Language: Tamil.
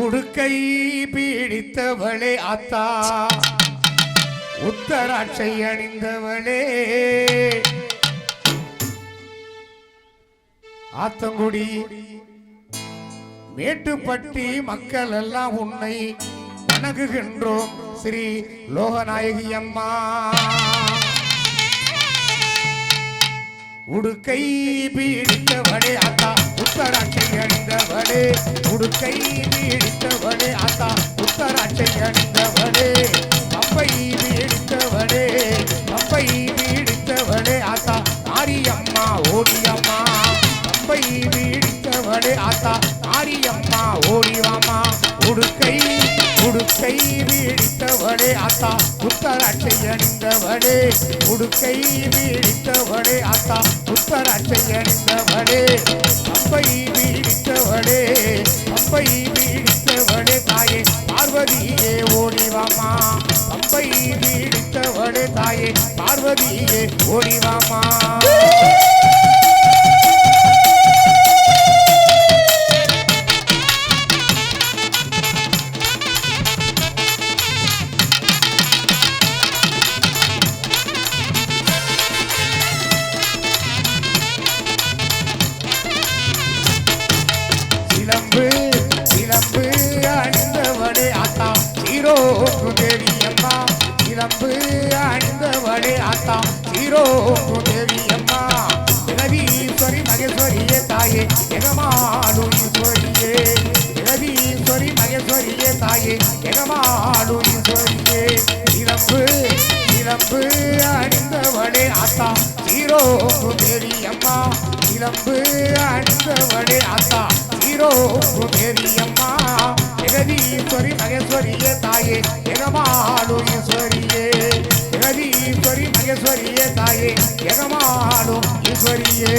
உடுக்கை பீடித்தவளே அத்தா உத்தராட்சை அணிந்தவளே ஆத்தங்குடி மேட்டுப்பட்டி மக்கள் எல்லாம் உன்னை வணங்குகின்றோம் ஸ்ரீ லோகநாயகி அம்மா. உடுக்கை பீடித்தவளே அத்தா உத்தராட்சை அணிந்தவளே உடுக்கை பீடித்தவளே அத்தா உத்தராட்சை அணிந்தவளே பம்பை பீடித்தவளே பம்பை பீடித்தவளே அத்தா மாரியம்மா ஓடியம்மா பம்பை பீடித்தவளே அத்தா மாரியம்மா ஓடிவாமா. உடுக்கை உடுக்கை பீடித்தவளே அத்தா உத்தராட்சை அணிந்தவளே உடுக்கை பீடித்தவளே அத்தா உத்தராட்சை அணிந்தவளே பம்பை பீடித்தவளே பம்பை பீடித்தவளே தாயே பார்வதியே ஓடிவாமா பம்பை பீடித்தவளே தாயே பார்வதியே ஓடிவாமா. சிலம்பு சிலம்பு அணிந்தவளே அத்தா சீரோக்கு தேவி அம்மா சிலம்பு அணிந்தவளே அத்தா சீரோக்கு தேவி அம்மா ஜெகதீஸ்வரி மகேஸ்வரியே தாயே ஜெகமாடு ஈஸ்வரியே ஜெகதீஸ்வரி மகேஸ்வரியே தாயே ஜெகமாடு ஈஸ்வரியே சிலம்பு சிலம்பு அணிந்தவளே அத்தா சீரோக்கு தேவி அம்மா சிலம்பு அணிந்தவளே அத்தா மேரியம்மா ஜெகதீஸ்வரி மகேஸ்வரியே தாயே ஜெகமாடு ஈஸ்வரியே ஜெகதீஸ்வரி மகேஸ்வரியே தாயே ஜெகமாடு ஈஸ்வரியே.